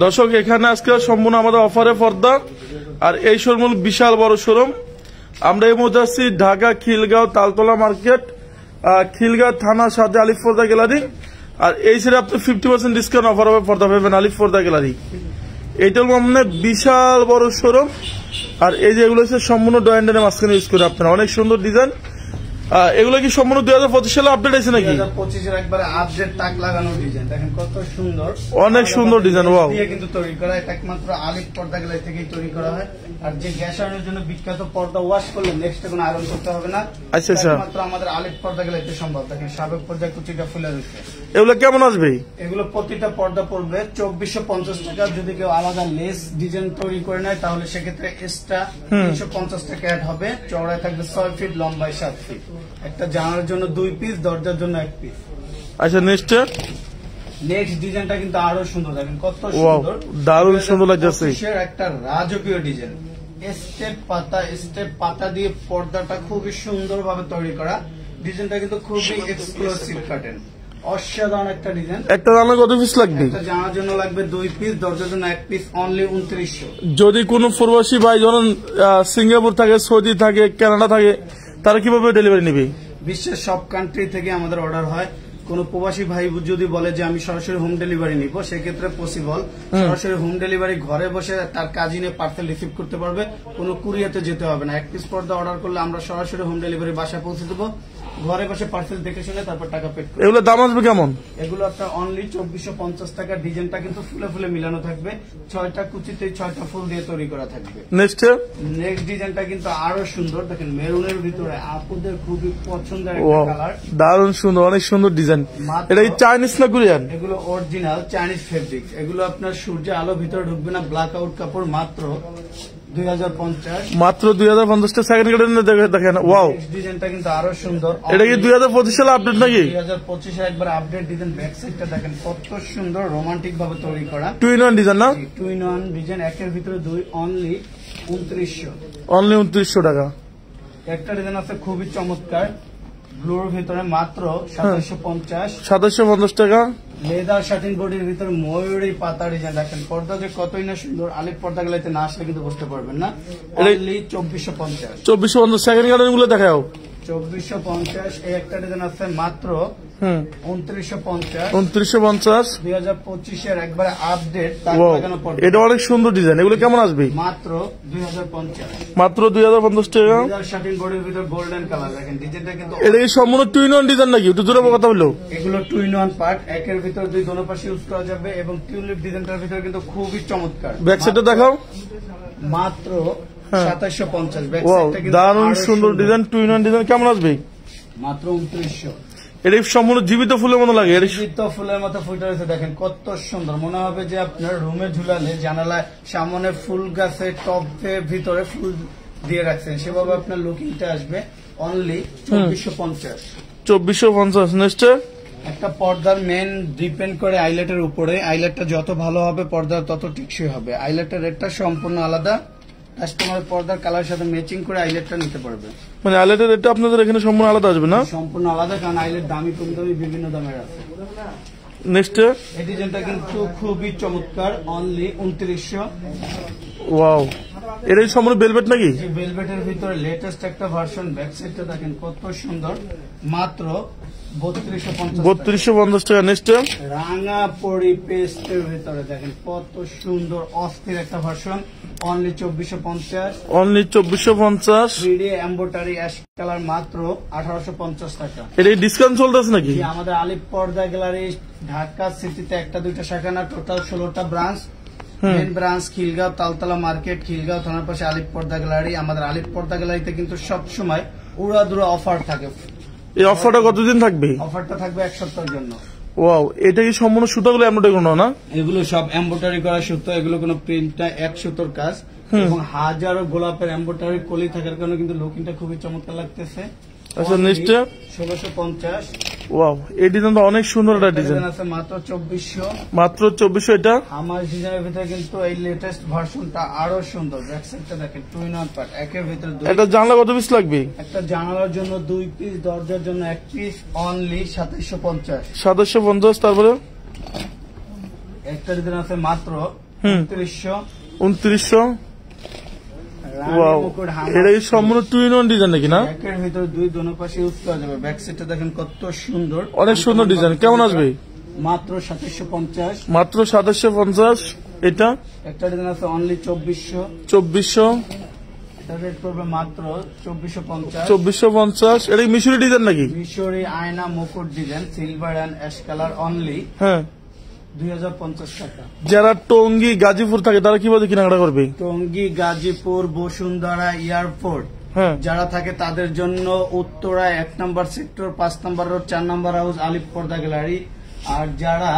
দর্শক এখানে আজকে সম্পূর্ণ আমাদের অফারে পর্দা, আর এই শোরুম বিশাল বড় শোরুম। আমরা এই মুহূর্তে আসছি ঢাকা খিলগাঁও তালতলা মার্কেট, খিলগাঁও থানার সাথে আলিফ পর্দা গ্যালারি। আর এই সাইডে আপনি 50% ডিসকাউন্ট অফার হবে পর্দা পাবেন আলিফ পর্দা গ্যালারি। এইটা মানে বিশাল বড় শোরুম। আর এই যে এগুলো হচ্ছে সম্পূর্ণ ডয়েন্ডের মাঝখানে ইউজ করে আপনারা, অনেক সুন্দর ডিজাইন। এগুলো কি সম্পূর্ণ 2025 সালে আপডেট আছে নাকি? 2025 এর একবারে আপডেট টাক লাগানো ডিজাইন, দেখেন কত সুন্দর, অনেক সুন্দর ডিজাইন। ওয়াও, দিয়ে কিন্তু তৈরি করা, এটা একমাত্র আলিফ পর্দা গ্যালারি থেকেই তৈরি করা হয়। আর যে গ্যাস আয়রনের জন্য বিখ্যাত, পর্দা ওয়াশ করলে নেক্সট কোনো আয়রন করতে হবে না। আচ্ছা আচ্ছা, একমাত্র আমাদের আলিফ পর্দা গ্যালারিতে সম্ভব। দেখেন সাবেক পর্দা কুচিটা ফুলে রয়েছে। এগুলো কেমন আসবে? এগুলো প্রতিটা পর্দা পড়বে 2450 টাকা। যদি কেউ আলাদা লেস ডিজাইন তৈরি করে নেয় তাহলে সেক্ষেত্রে এক্সট্রা 350 টাকা অ্যাড হবে। চওড়ায় থাকবে 6 ফিট, লম্বায় 7 ফিট। একটা জানালার জন্য 2 পিস, দরজার জন্য 1 পিস। আচ্ছা, নেক্সট ডিজাইনটা কিন্তু আরো সুন্দর, দেখেন কত সুন্দর, দারুণ সুন্দর লাগছে। একটা রাজকীয় ডিজাইন, স্টেপ পাতা দিয়ে পর্দাটা খুবই সুন্দর ভাবে তৈরি করা। ডিজাইনটা কিন্তু খুবই এক্সক্লুসিভ কাটেন, অসাধারণ একটা ডিজাইন। একটা জানলা কত পিস লাগবে? একটা জানার জন্য লাগবে 2 পিস, দরজার জন্য 1 পিস, অনলি 2900। যদি কোনো প্রবাসী ভাই ধরুন সিঙ্গাপুর থাকে, সৌদি থাকে, কানাডা থাকে, তারা কিভাবে ডেলিভারি নেবে? বিশ্বের সব কান্ট্রি থেকে আমাদের অর্ডার হয়। কোন প্রবাসী ভাই যদি বলে যে আমি সরাসরি হোম ডেলিভারি নিব, সেক্ষেত্রে পসিবল। সরাসরি হোম ডেলিভারি ঘরে বসে তার কাজিনে পার্সেল রিসিভ করতে পারবে, কোনো কুরিয়াতে যেতে হবে না। 1 পিস পর্দা অর্ডার করলে আমরা সরাসরি হোম ডেলিভারি বাসায় পৌঁছে দেবো, ঘরে বসে পার্সেল দেখে শুনে তারপর টাকা পেড করবে। এগুলো দাম আসবে কেমন? এগুলো আপনার অনলি 2450 টাকা। ডিজাইনটা কিন্তু ফুলে ফুলে মিলানো থাকবে, 6টা কুচিতে 6টা ফুল দিয়ে তৈরি করা থাকবে। নেক্সট ডিজাইনটা কিন্তু আরো সুন্দর, দেখেন মেরুনের ভিতরে আপুদের খুবই পছন্দের একটা কালার, দারুণ সুন্দর, অনেক সুন্দর ডিজাইন। এটা কি চাইনিজ না কোরিয়ান? এগুলো অরিজিনাল চাইনিজ ফেব্রিক। এগুলো আপনার সূর্যে আলো ভিতরে ঢুকবে না, ব্ল্যাক আউট কাপড়, মাত্র 2050। মাত্র 2050 টাকা। সেকেন্ড কালার দেখেন, ওয়াও, ডিজাইনটা কিন্তু আরো সুন্দর। এটা কি 2025 সালে আপডেট নাকি? 2025 এর একবার আপডেট ডিজাইন। ব্যাক সাইডটা দেখেন কত সুন্দর, রোমান্টিক ভাবে তৈরি করা। 2 in 1 ডিজাইন না? 2 in 1 ডিজাইন, একের ভিতরে 2, অনলি 2900। অনলি 2900 টাকা। একটা ডিজাইন আছে খুবই চমৎকার, ব্লুর ভিতরে, মাত্র 2750 টাকা। লেদার শাটিন বডির ভিতরে ময়ূরী পাতা ডিজাইন। দেখেন পর্দা যে কতই না সুন্দর, আলিফ পর্দা গেলাতে না আসলে কিন্তু বুঝতে পারবেন না। অনলি 2450। 2450। সেকেন্ড কালার গুলো দেখাও। 2450। এই একটা ডিজাইন আছে মাত্র 2950। 2950 2025 এর একবারে আপডেট। এটা অনেক সুন্দর ডিজাইন। এগুলো কেমন আসবে? মাত্র 2050। মাত্র 2050 টাকা। লেদার শাটিন বডির ভিতরে গোল্ডেন কালার। দেখেন ডিজাইনটা কিন্তু, এটা কি সম্পূর্ণ 2 in 1 ডিজাইন নাকি? একটু জোরে কথা বললো। এগুলো 2 in 1 পার্ট, একের ভিতর 2 দোনো পাশে ইউজ করা যাবে। এবং টিউলিপ ডিজাইনটার ভিতরে কিন্তু খুবই চমৎকার। ব্যাক সাইডটা দেখাও। মাত্র 2750। ব্যাক ওয়াও, সাইডটা কিন্তু দারুণ সুন্দর ডিজাইন। 2 in 1 ডিজাইন কেমন আসবে? মাত্র 2900। এটা সম্পূর্ণ জীবিত ফুলের মতো লাগে। জীবিত ফুলের মতো ফুটে রয়েছে, দেখেন কত সুন্দর। মনে হবে যে আপনার রুমে ঝুলালে জানালায় সামনে ফুল গাছে টপের ভিতরে ফুল দিয়ে রাখছেন, সেভাবে আপনার লুকিংটা আসবে। অনলি 2450। 2450। নেক্সট একটা পর্দার মেন ডিপেন্ড করে আইলেটের উপরে। আইলেটটা যত ভালো হবে পর্দা তত টিকসই হবে। আইলেটের রেটটা সম্পূর্ণ আলাদা, কাস্টমার পর্দার কালার সাথে ম্যাচিং করে আইলেটটা নিতে পারবে। মানে আইলেটের রেটটা আপনাদের এখানে সম্পূর্ণ আলাদা আসবে না? সম্পূর্ণ আলাদা, কারণ আইলেট দামি কম দামি বিভিন্ন দামের আছে। নেক্সট এই ডিজাইনটা কিন্তু খুবই চমৎকার, অনলি 2900। ওয়াও, এটা সম্পূর্ণ ভেলভেট নাকি? ভেলভেটের ভিতরে লেটেস্ট একটা ভার্সন। ব্যাক সাইডটা দেখেন কত সুন্দর, মাত্র 3250 টাকা। নেক্সট রাঙা পরি পেস্টের ভিতরে দেখেন কত সুন্দর অস্থির একটা version. Only 2450। Only 2450। 3D embroidery ash colour, মাত্র 1850 টাকা। এটা ডিসকাউন্ট চলতেছে নাকি? আমাদের আলিফ পর্দা গ্যালারি ঢাকা সিটিতে 1-2টা শাখা না, টোটাল 16টা branch. Main branch Khilgaon Taltala market, Khilgaon থানার পাশে আলিফ পর্দা গ্যালারি। আমাদের আলিফ পর্দা গ্যালারিতে কিন্তু সবসময় উড়াদুরা অফার থাকে। এই অফারটা কতদিন থাকবে? অফারটা থাকবে 1 সপ্তাহের জন্য। ওয়াও, এটা কি সম্পূর্ণ সুতাগুলো এমব্রয়ডারি করা না? এগুলো সব এমব্রয়ডারি করা সুতো, এগুলো কোনো প্রিন্টটা 1 সুতোর কাজ। এবং হাজারো গোলাপের এমব্রয়ডারি কলি থাকার কারণে কিন্তু লুকিংটা খুবই চমৎকার লাগতেছে। আচ্ছা, নেক্সট 1650। ওয়াও, এই ডিজাইনটা অনেক সুন্দর একটা ডিজাইন আছে, মাত্র 2400। মাত্র 2400। এটা আমার ডিজাইনের ভিতরে কিন্তু এই লেটেস্ট ভার্সনটা আরো সুন্দর। ব্যাক সাইডটা দেখেন 2 in 1 পার্ট, একের ভিতরে 2। এটা জানলা কত পিস লাগবে? একটা জানালার জন্য 2 পিস, দরজার জন্য 1 পিস, অনলি 2750। 2750। তারপরে একটা ডিজাইন আছে মাত্র 2900। 2900। ওয়াও, এটা কি সম্পূর্ণ টু ইন ওয়ান ডিজাইন নাকি না? একের ভিতরে দুই দোনো পাশে ইউজ করা যাবে। ব্যাক সাইডটা দেখেন কত সুন্দর, অনেক সুন্দর ডিজাইন। কেমন আসবে? মাত্র 2750। মাত্র 2750। এটা একটা ডিজাইন আছে অনলি 2400। 2400। এটা রেট পড়বে মাত্র 2450। 2450। এটা কি মিশরি ডিজাইন নাকি? মিশরি আয়না মুকুট design, silver and ash colour, only হ্যাঁ। 2050 টাকা। যারা টঙ্গী গাজীপুর থাকে তারা কিভাবে কেনাকাটা করবে? টঙ্গী, গাজীপুর, বসুন্ধরা, এয়ারপোর্ট হ্যাঁ। যারা থাকে তাদের জন্য উত্তরা 1 নম্বর সেক্টর, 5 নম্বর রোড, 4 নম্বর হাউস, আলিফ পর্দা গ্যালারি। আর যারা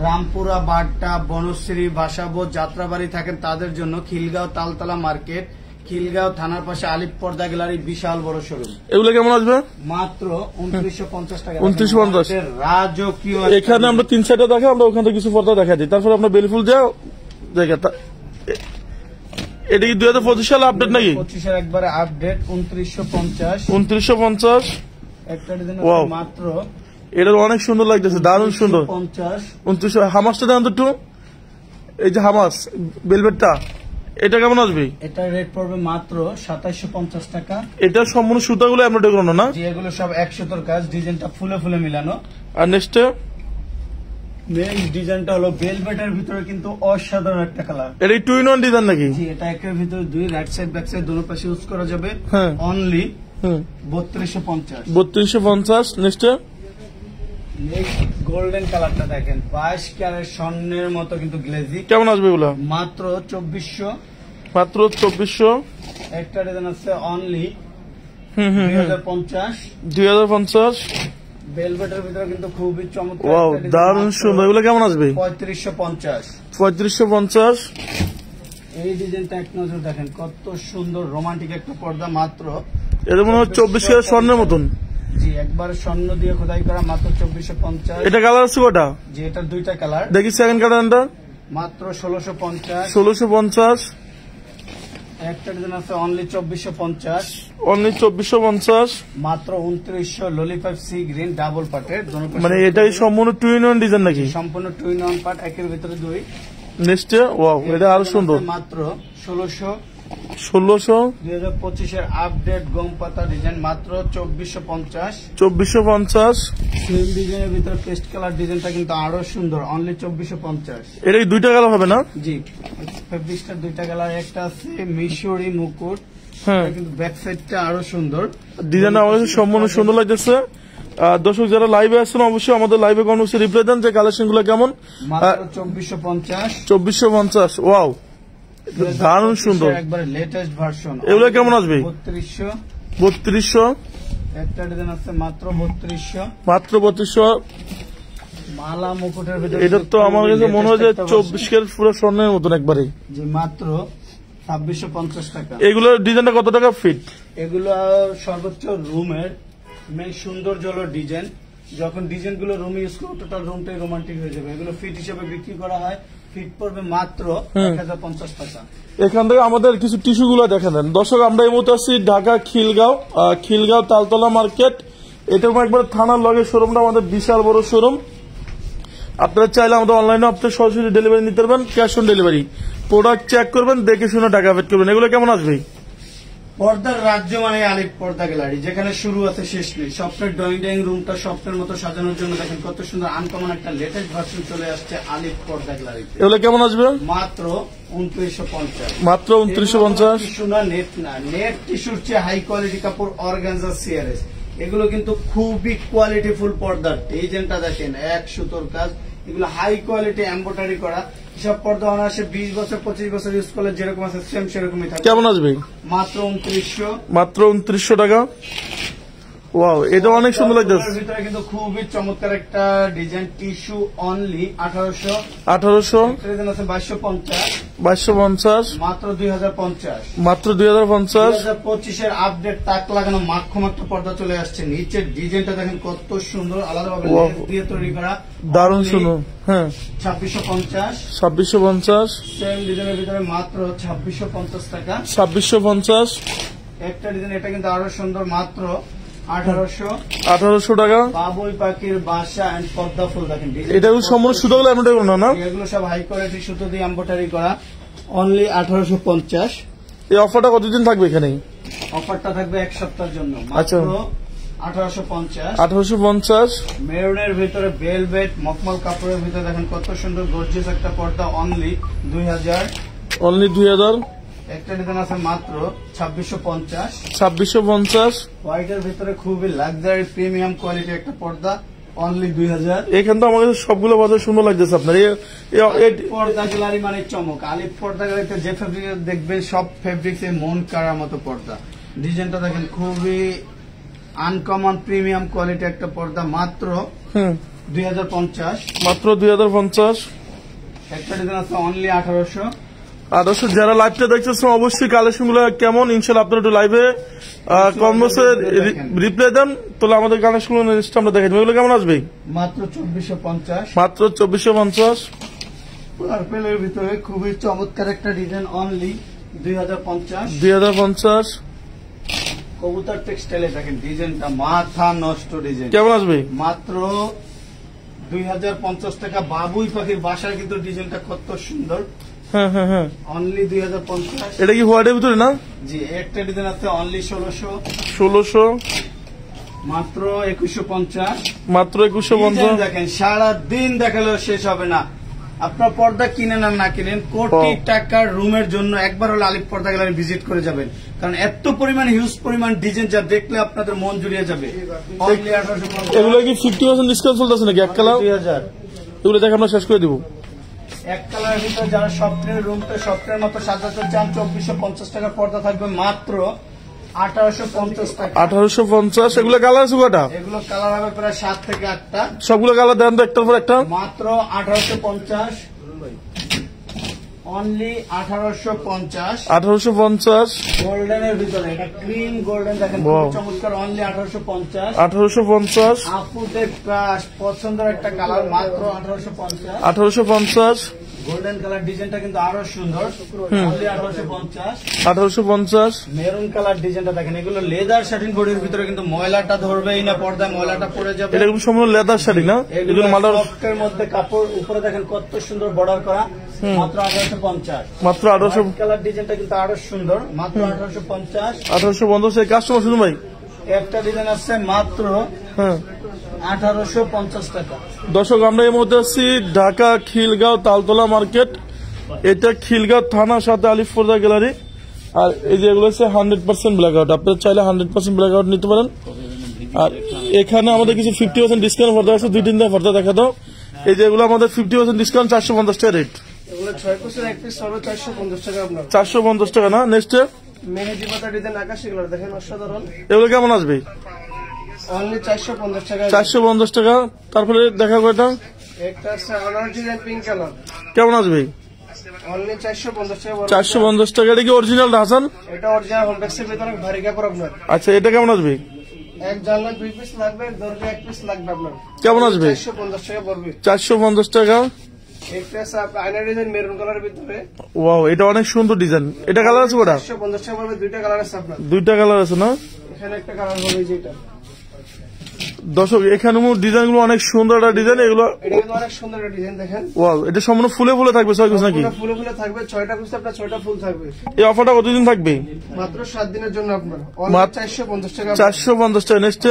রামপুরা, বাড্ডা, বনশ্রী, বাসাবোধ, যাত্রাবাড়ি থাকেন তাদের জন্য খিলগাঁও তালতলা মার্কেট, খিলগাঁও থানার পাশে আলিফ পর্দা গ্যালারি, বিশাল বড় শোরুম। এগুলো কেমন আসবে? মাত্র 2950 টাকা। 2950। রাজকীয়। এখানে আমরা 3-4টা দেখাই, আমরা ওখান থেকে কিছু পর্দা দেখা দিই, তারপর আমরা বেলফুল যাও দেখা। এটা কি 2025 সালে আপডেট নাকি? 25 এর একবারে আপডেট। 2950। 2950। একটা ডিজাইন Wow. মাত্র এটা অনেক সুন্দর লাগতেছে, দারুণ সুন্দর। 50। 2900। হামাসটা দেন তো একটু, এই যে হামাস বেলভেটটা, এটা কেমন আসবে? এটা রেট পড়বে মাত্র 2750 টাকা। এটা সম্পূর্ণ সুতাগুলো এমব্রয়ডারি করানো না? যে এগুলো সব 100 কাজ, ডিজাইনটা ফুলে ফুলে মিলানো। আর নেক্সটে নেক্সট ডিজাইনটা হলো বেলভেটের ভিতরে কিন্তু অসাধারণ একটা কালার। এটা টু ইন ওয়ান ডিজাইন নাকি? জি, এটা একের ভিতরে দুই, রাইট সাইড ব্যাক সাইড দুটো পাশে ইউজ করা যাবে। হ্যাঁ। অনলি 3250। 3250। নেক্সটে নেক্সট গোল্ডেন কালারটা দেখেন, 22 ক্যারেট স্বর্ণের মতো কিন্তু গ্লেজি। কেমন আসবে এগুলো? মাত্র 2400। মাত্র 2400। একটা ডিজাইন আছে অনলি 2050। 2050। বেলভেটের ভিতরে কিন্তু খুবই চমৎকার ওয়াও, একটা ডিজাইন। দারুণ সুন্দর। এগুলো কেমন আসবে? 3550। 3550। এই ডিজাইনটা এক নজর দেখেন, কত সুন্দর রোমান্টিক একটা পর্দা। মাত্র এটা মনে হয় 24 ক্যারেট স্বর্ণের মতন। জি, একবার স্বর্ণ দিয়ে খোদাই করা। মাত্র 2450। এটা কালার আছে কটা? জি, এটার দুইটা কালার। দেখি সেকেন্ড কালারটা। মাত্র 1650। 1650। একটা ডিজাইন আছে অনলি 2450। অনলি 2450। মাত্র 2900। ললিপপ সি গ্রিন ডাবল পার্টের, মানে এটাই সম্পূর্ণ টু ইন ওয়ান ডিজাইন নাকি? সম্পূর্ণ 2 in 1 পার্ট, একের ভিতরে দুই। নেক্সটে ওয়াও, এটা আরো সুন্দর। মাত্র 1600। 1600। 2025 এর আপডেট গম পাতা ডিজাইন, মাত্র 2450। 2450। সেম ডিজাইনের ভিতরে পেস্ট কালার ডিজাইনটা কিন্তু আরো সুন্দর, অনলি 2450। এটা কি দুইটা কালার হবে না? জি, ফেব্রিক্সটার দুইটা কালার। একটা আছে মিশরি মুকুট, হ্যাঁ। এটা কিন্তু ব্যাক সাইডটা আরো সুন্দর। ডিজাইনটা আমার কাছে সম্পূর্ণ সুন্দর লাগতেছে। দর্শক যারা লাইভে আসছেন অবশ্যই আমাদের লাইভে কনভার্সে রিপ্লাই দেন যে কালেকশন গুলো কেমন। মাত্র 2450। 2450। ওয়াও, দারুণ সুন্দর। একবারে লেটেস্ট ভার্সন। এগুলো কেমন আসবে? 3200। 3200। একটা ডিজাইন আছে মাত্র 3200। মাত্র 3200। মালা মুকুটের ভিতরে এটা তো আমার কাছে মনে হয় যে 24 ক্যারেট পুরো স্বর্ণের মতন একবারে। জি, মাত্র 2650 টাকা। এগুলোর ডিজাইনটা কত টাকা ফিট? এগুলো সর্বোচ্চ রুমের মেন সৌন্দর্য হলো ডিজাইন। যখন ডিজাইন গুলো রুমে ইউজ করবো টোটাল রুমটাই রোমান্টিক হয়ে যাবে। এগুলো ফিট হিসেবে বিক্রি করা হয়। ফিট পড়বে মাত্র 1050 টাকা। এখান থেকে আমাদের কিছু টিস্যু গুলো দেখে দেন দর্শক। আমরা এই মুহূর্তে আছি ঢাকা খিলগাঁও তালতলা মার্কেট। এটা একবার থানার লগে শোরুমটা আমাদের বিশাল বড় শোরুম। আপনারা চাইলে আমাদের অনলাইনে আপনার সরাসরি ডেলিভারি নিতে পারবেন, cash on delivery. Product check করবেন, দেখে শুনে টাকা পেড করবেন। এগুলো কেমন আসবে? পর্দার রাজ্য মানে আলিফ পর্দা গ্যালারি, যেখানে শুরু আছে শেষ নেই। স্বপ্নের ড্রয়িং রুমটা স্বপ্নের মতো সাজানোর জন্য দেখেন কত সুন্দর আনকমন একটা লেটেস্ট ভার্সন চলে আসছে আলিফ পর্দা গ্যালারিতে। এগুলো কেমন আসবে? মাত্র 2950। মাত্র 2950। টিস্যু না, নেট না, নেট টিস্যুর চেয়ে হাই কোয়ালিটি কাপড় অর্গানজা সিআরএস। এগুলো কিন্তু খুবই কোয়ালিটিফুল পর্দার। ডিজাইনটা দেখেন, এক সুতোর কাজ। এগুলো হাই কোয়ালিটি এমব্রয়ডারি করা। সব পর্দা অনায়াসে 20 বছর 25 বছর ইউজ করলে যেরকম আছে সেম সেরকমই থাকে। কেমন আসবে? মাত্র 2900। মাত্র 2900 টাকা। ওয়াও, এটা অনেক সুন্দর লাগতেছে। ভিতরে কিন্তু খুবই চমৎকার একটা ডিজাইন। Tissue only 1800। 1800। ডিজাইন আছে 2250। 2250। মাত্র 2050। মাত্র 2050। 2025 এর আপডেট তাক লাগানো মাখম একটা পর্দা চলে আসছে। নিচের ডিজাইনটা দেখেন কত সুন্দর, আলাদাভাবে লেস দিয়ে তৈরি করা, দারুণ সুন্দর। হ্যাঁ, 2650। 2650। সেম ডিজাইনের ভিতরে মাত্র 2650 টাকা। 2650। একটা ডিজাইন, এটা কিন্তু আরো সুন্দর, মাত্র 1800 টাকা। বাবুই পাখির বাসা এন্ড পদ্মা ফুল দেখেন, এটা সম্পূর্ণ সুতোগুলো এমন টাইপের না? এগুলো সব হাই কোয়ালিটি সুতো দিয়ে এমব্রয়ডারি করা, অনলি 1850। এই অফারটা কতদিন থাকবে এখানে? অফারটা থাকবে এক সপ্তাহের জন্য, আচ্ছা। মাত্র 1850। 1850। মেরুনের ভিতরে ভেলভেট মখমল কাপড়ের ভিতরে দেখেন কত সুন্দর গর্জিয়াস একটা পর্দা, অনলি 2000। অনলি 2000। একটা ডিজাইন আছে মাত্র 2650। 2650। হোয়াইটের ভিতরে খুবই লাক্সারি প্রিমিয়াম কোয়ালিটি একটা পর্দা, অনলি 2000। এখানে তো আমার কাছে সবগুলো বাজার সুন্দর লাগতেছে আপনার। পর্দা গ্যালারি মানে চমক। আলিফ পর্দা গ্যালারিতে যে ফেব্রিক দেখবেন সব ফেব্রিক্স মন কাড়ার মতো পর্দা। ডিজাইনটা দেখেন খুবই আনকমন প্রিমিয়াম কোয়ালিটি একটা পর্দা, মাত্র 2050। মাত্র 2050। একটা ডিজাইন আছে অনলি 1800। যারা লাইভটা দেখতেছেন অবশ্যই কালেকশন গুলো কেমন ইনশাল্লাহ আপনারা একটু লাইভে কমেন্টসে রিপ্লাই দেন, তাহলে আমাদের কালেকশন গুলো আমরা দেখে দেবো। এগুলো কেমন আসবে? মাত্র 2450। মাত্র 2450। পার্পেলের ভিতরে খুবই চমৎকার একটা ডিজাইন, অনলি 2050। 2050। কবুতর টেক্সটাইলে দেখেন ডিজাইনটা মাথা নষ্ট ডিজাইন, কেমন আসবে? মাত্র 2050 টাকা। বাবুই পাখির বাসার কিন্তু ডিজাইনটা কত সুন্দর, হ্যাঁ হ্যাঁ হ্যাঁ, অনলি 2050। এটা কি হোয়াইটের ভিতরে না? জি, একটা ডিজাইন আছে অনলি 1600। 1600। মাত্র 2150। মাত্র 2150। দেখেন সারা দিন দেখালেও শেষ হবে না। আপনার পর্দা কিনেন আর না কিনেন, কোটি টাকার রুমের জন্য একবার হলে আলিফ পর্দা গ্যালারি ভিজিট করে যাবেন, কারণ এত পরিমাণ হিউজ পরিমাণ ডিজাইন যা দেখলে আপনাদের মন জুড়িয়ে যাবে। অনলি 1850। এগুলো কি 50% ডিসকাউন্ট চলতেছে নাকি? এক কালার 2000। এগুলো দেখে আমরা শেষ করে দিব। এক কালারের ভিতরে যারা স্বপ্নের রুমটা স্বপ্নের মতো সাজাতে চান, 2450 টাকার পর্দা থাকবে, মাত্র 1850 টাকা। 1850। এগুলো কালার আছে কয়টা? এগুলো কালার হবে প্রায় 7 থেকে 8টা। সবগুলো কালার দেন তো একটার পর একটা। মাত্র 1850। অনলি 1850। 1850। গোল্ডেনের ভিতরে এটা ক্রিম গোল্ডেন দেখেন খুব চমৎকার, অনলি 1850। 1850। আপুদের ক্রাশ পছন্দের একটা কালার, মাত্র 1850। 1850। গোল্ডেন কালার ডিজাইনটা কিন্তু আরো সুন্দর, অনলি 1850। 1850। মেরুন কালার ডিজাইনটা দেখেন, এগুলো লেদার শাটিন বডির ভিতরে কিন্তু ময়লাটা ধরবেই না, পর্দায় ময়লাটা পড়ে যাবে। এটা কিন্তু সম্পূর্ণ লেদার শাড়ি না? এগুলো সফটের মধ্যে কাপড়, উপরে দেখেন কত সুন্দর বর্ডার করা, মাত্র 1850। মাত্র 1800। কালার ডিজাইনটা কিন্তু আরো সুন্দর, মাত্র 1850। 1850। এই কাস্টমার শুনুন ভাই, একটা ডিজাইন আছে মাত্র 1850 টাকা। দর্শক আমরা এই মুহূর্তে আছি ঢাকা খিলগাঁও তালতলা মার্কেট। এটা খিলগাঁও থানার সাথে আলিফ পর্দা গ্যালারি। আর এই যে এগুলো হচ্ছে 100% ব্ল্যাক আউট, আপনারা চাইলে 100% ব্ল্যাক আউট নিতে পারেন। আর এখানে আমাদের কিছু 50% ডিসকাউন্ট পর্দা আছে, 2-3টা পর্দা দেখা দাও। এই যে এগুলো আমাদের 50% ডিসকাউন্ট, 450 টাকা রেট। এগুলো 6 পিসের এক পিস হবে 450 টাকা। আপনার 450 টাকা না? নেক্সট মেহেদি পাতা ডিজাইন আকাশি কালার দেখেন অসাধারণ, এগুলো কেমন আসবে? অনলি 450 টাকা। 450 টাকা। তারপরে দেখা কয়টা একটা আছে আনার ডিজাইন পিঙ্ক কালার, কেমন আসবে? অনলি 450 টাকা। 450 টাকা। এটা কি অরিজিনাল হাসান? এটা অরিজিনাল হোমটেক্সের ভিতরে ভারী কাপড় আপনার। আচ্ছা, এটা কেমন আসবে? এক জানলা 2 পিস লাগবে, দরজা 1 পিস লাগবে আপনার। কেমন আসবে? 450 টাকা পড়বে। 450 টাকা। একটা আছে আয়নার ডিজাইন মেরুন কালারের ভিতরে, ওয়াও, এটা অনেক সুন্দর ডিজাইন। এটা কালার আছে কয়টা? 450 টাকা পড়বে। দুইটা কালার আছে আপনার। দুইটা কালার আছে না? এখানে একটা কালার হবে যেটা। দর্শক এখানে ডিজাইন গুলো অনেক সুন্দর একটা ডিজাইন। এগুলো এটা কিন্তু অনেক সুন্দর একটা ডিজাইন দেখেন। ওয়াও, এটা সম্পূর্ণ ফুলে ফুলে থাকবে 6 পিস নাকি? ফুলে ফুলে থাকবে, 6টা পিস আপনার 6টা ফুল থাকবে। এই অফারটা কতদিন থাকবে? মাত্র 7 দিনের জন্য আপনার, মাত্র 450 টাকা। 450 টাকা। নেক্সট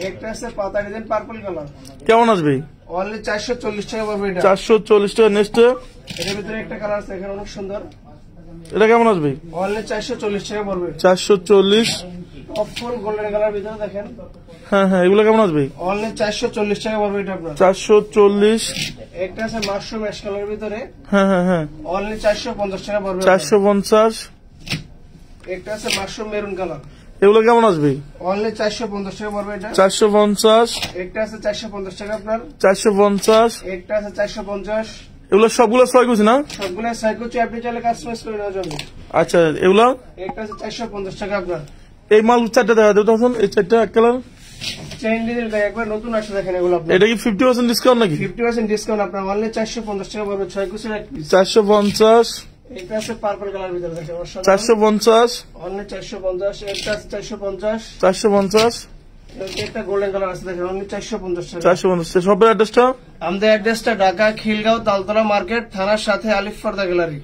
একটা আছে পাতা ডিজাইন পার্পল কালার, কেমন আসবে? অনলি 440 টাকা পড়বে এটা। 440 টাকা। নেক্সট এর ভিতরে একটা কালার আছে এখানে অনেক সুন্দর, এটা কেমন আসবে? অনলি 440 টাকা পড়বে। 440। টপ ফুল গোল্ডেন কালার ভিতরে দেখেন, হ্যাঁ হ্যাঁ, এগুলো কেমন আসবে? অনলি 440 টাকা পড়বে এটা আপনার। 440। একটা আছে মাশরুম অ্যাশ কালারের ভিতরে, হ্যাঁ হ্যাঁ হ্যাঁ, অনলি 450 টাকা পড়বে। 450। একটা আছে মাশরুম মেরুন কালার, এগুলো কেমন আসবে? অনলি 450 টাকা পড়বে এটা। 450। একটা আছে 450 টাকা আপনার। 450। একটা আছে 450। এগুলো সবগুলো 6 পিস না? সবগুলো সাইকোচি আপনি চাইলে কাস্টমাইজ করে নেওয়া যাবে। আচ্ছা, এগুলো একটা আছে 450 টাকা আপনার। এই মাল 4টা দেখা দেবো তখন। এই 4টা এক কালার চেইন ডিজাইন একবার নতুন আসছে দেখেন এগুলো আপনার। এটা কি 50% ডিসকাউন্ট নাকি? 50% ডিসকাউন্ট আপনার, অনলি 450 টাকা পড়বে। 6 পিসের এক পিস। 450। এটা আছে পার্পল কালার ভিতরে দেখেন, 450। অনলি 450। একটা আছে 450। 450। একটা গোল্ডেন কালার আছে দেখেন অনলি 450 টাকা। 450। শপের অ্যাড্রেসটা? আমাদের অ্যাড্রেসটা ঢাকা খিলগাঁও তালতলা মার্কেট, থানার সাথে আলিফ ফার্দা গ্যালারি।